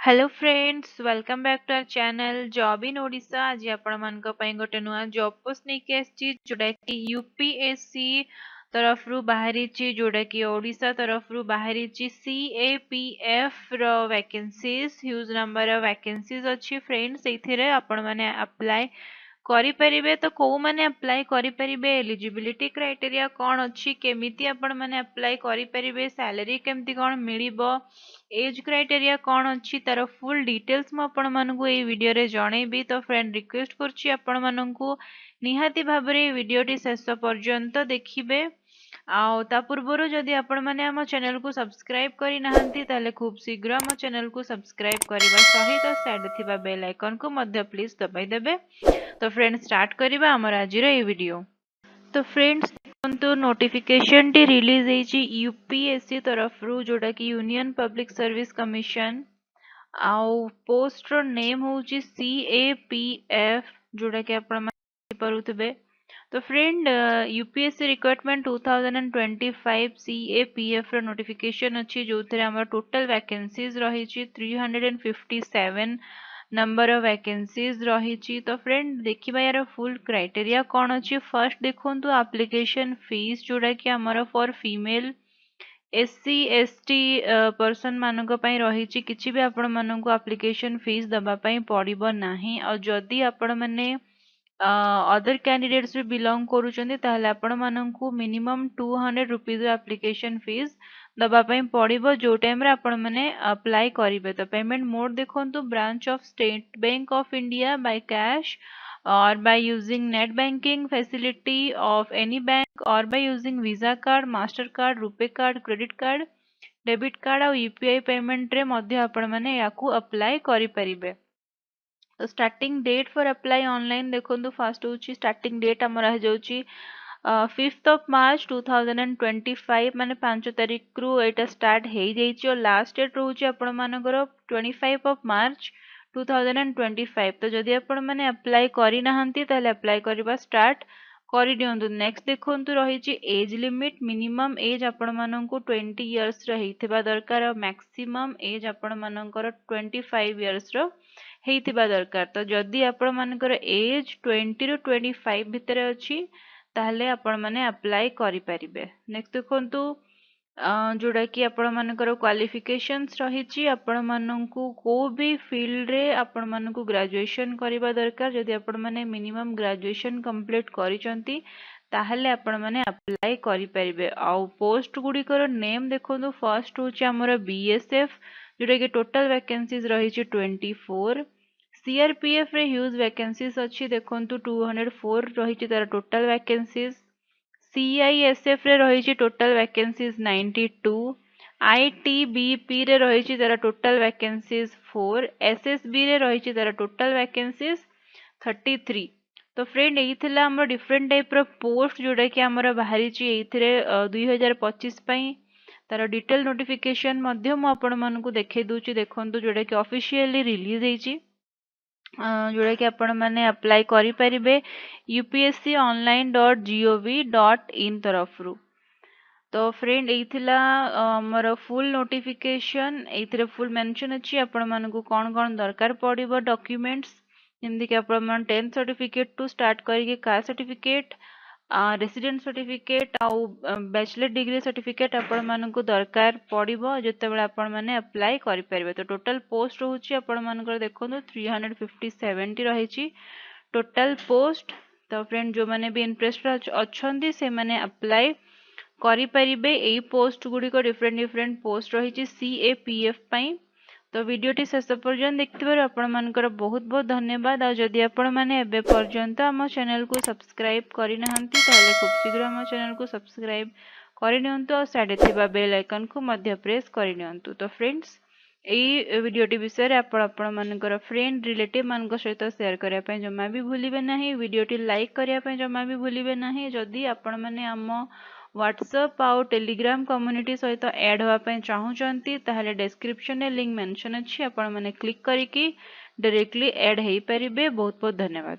Hello friends, welcome back to our channel job in Odisha. आज आपण मानक पई गोटे नुआ जॉब पोस्ट नहीं के आछि जोटा कि यूपीएससी तरफ रु बाहरी छि, जोटा कि ओडिशा तरफ रु बाहरी छि सीएपीएफ रो vacancies huge number of vacancies अछि फ्रेंड्स। एथिरे आपण माने अप्लाई करि परिबे। तो को माने अप्लाई करि परिबे, एलिजिबिलिटी क्राइटेरिया कोन अछि, केमिति आपण माने अप्लाई करि परिबे, सैलरी केमति कोन मिलिबो, एज क्राइटेरिया कोन अछि, तार फुल डिटेल्स म आपण मानकु ए वीडियो रे जणैबी। तो फ्रेंड रिक्वेस्ट करछि आपण मानकु निहाती भाबरे वीडियो टी शेष पर्यंत देखिबे। आउ ता पूर्वरु जदि आपण माने हम चैनल को सब्सक्राइब करि नाहंती ताले खूब शीघ्र हम चैनल को सब्सक्राइब करिबा सहित साइड थिबा बेल आइकन को मध्य प्लीज दबाई देबे। तो फ्रेंड्स स्टार्ट करिबा हमर आजिर ए वीडियो। तो फ्रेंड्स देखंतु नोटिफिकेशन टी रिलीज हेची यूपीएससी तरफ रु, जोटा कि यूनियन पब्लिक सर्विस कमिशन। आउ पोस्ट रो नेम होची सीएपीएफ, जोटा कि आपण माने परुतबे। तो फ्रेंड यूपीएससी रिक्वायरमेंट 2025 सीएपीएफ रो नोटिफिकेशन अछि, जोथरे हमर टोटल वैकेंसीज रहिछि 357 नंबर ऑफ वैकेंसीज रहिछि। तो फ्रेंड देखिबा यार फुल क्राइटेरिया कोन अछि। फर्स्ट देखंतु एप्लीकेशन फीस, जोटा कि हमर for female SC ST person मानक पई रहिछि। किछि भी आपण मानकु एप्लीकेशन फीस दबा पई पड़िबो नाही। और जदि आपण माने अदर कैंडिडेट्स भी बिलोंग करूचंदी ताहले आपण मानकु मिनिमम 200 रुपीस एप्लीकेशन फीस दबा पई पड़िबो, जो टाइम रे आपण माने अप्लाई करिवे। तो पेमेंट मोड देखंतु branch of state bank of India by cash or by using net banking facility of any bank or by using visa card, master card, rupee card, credit card, debit card और UPI payment रे मध्य आपण माने याकू apply करि परिबे। तो starting date for apply online देखंतु फर्स्ट होची स्टार्टिंग डेट हमर रह जाउची 5th ऑफ मार्च 2025 माने 5 तारिख रु एटा स्टार्ट हेई जाइची। और लास्ट डेट रहउची आपण मानकर 25 ऑफ मार्च 2025। तो जदि आपण माने अप्लाई करि नाहंती ताले अप्लाई करबा स्टार्ट करि दियंतु। नेक्स्ट देखंतु रहिची एज लिमिट। मिनिमम एज आपण माननकु 20 इयर्स रहिथिबा दरकार और मैक्सिमम एज आपण मानकर 25 इयर्स रो हेइथिबा दरकार। तो जदि आपण मानकर एज 20 रु 25 भितरे अछि ताहले आपण माने अप्लाई करि परिबे। नेक्स्ट देखंतु जोड़ा कि आपण मानकर क्वालिफिकेशंस रहिछि। आपण माननकु को भी फील्ड रे आपण माननकु ग्रेजुएशन करिबा दरकार। जदि आपण माने मिनिमम ग्रेजुएशन कंप्लीट करिसंती ताहले आपण माने अप्लाई करि परिबे। आउ पोस्ट गुडी कर नेम देखंतु फर्स्ट होछि हमर बीएसएफ, जोटा कि टोटल वैकेंसीज रहिछि 24। सीआरपीएफ रे ह्यूज वैकेंसीज अछि देखंतु 204 रहिछि तार टोटल वैकेंसीज। सीआईएसएफ रे रहिछि टोटल वैकेंसीज 92। आईटीबीपी रे रहिछि तार टोटल वैकेंसीज 4। एसएसबी रे रहिछि तार टोटल वैकेंसीज 33। तो फ्रेंड एई थिला हमर डिफरेंट टाइप रो पोस्ट जोटा कि हमर बाहरी छि एथिरे 2025 पई तार डिटेल नोटिफिकेशन मध्य म आपण मानकु देखै दूची देखंतु, जोटा कि ऑफिशियली रिलीज हेछि, जोटा कि आपण माने अप्लाई करि परिबे upsconline.gov.in तरफ रु। तो फ्रेंड एथिला हमर फुल नोटिफिकेशन एथिरे फुल मेंशन अछि आपण मानकु कोन कोन दरकार पड़िबो डॉक्यूमेंट्स, जेमि कि आपण मन 10th सर्टिफिकेट टू स्टार्ट करिके कास्ट सर्टिफिकेट, रेसिडेंट सर्टिफिकेट आउ बैचलर डिग्री सर्टिफिकेट आपण मानकु दरकार पड़िबो जतेबेले आपण माने अप्लाई करि परिबे। तो टोटल पोस्ट रहउची आपण मानकर देखंतु 357 टी रहिची टोटल पोस्ट। तो फ्रेंड जो माने भी इंटरेस्टेड अछंती से माने अप्लाई करि परिबे। एई पोस्ट गुडी को डिफरेंट डिफरेंट पोस्ट रहिची सीएपीएफ पई। तो वीडियो टी शेष पर्यंत देखथिबार आपण मानकर बहुत बहुत धन्यवाद। आ जदि आपण माने एबे पर्यंत हम चैनल को सब्सक्राइब करि नाहंती ताले खूब शीघ्र हम चैनल को सब्सक्राइब करि नियंतु और साइड थिबा बेल आइकन को मध्य प्रेस करि नियंतु। तो फ्रेंड्स एई वीडियो टी विषय रे आपण मानकर फ्रेंड रिलेटिव मानक सहित शेयर करिया पय जम्मा भी भूलिबे नाही। वीडियो टी लाइक करिया पय जम्मा भी भूलिबे नाही। जदि आपण माने हम व्हाट्सएप आउ टेलीग्राम कम्युनिटी सहित ऐड होवा पय चाहूचंती ताहले डिस्क्रिप्शन रे लिंक मेंशन अछि, आपण माने क्लिक करिकि डायरेक्टली ऐड हेई परिबे। बहुत बहुत धन्यवाद।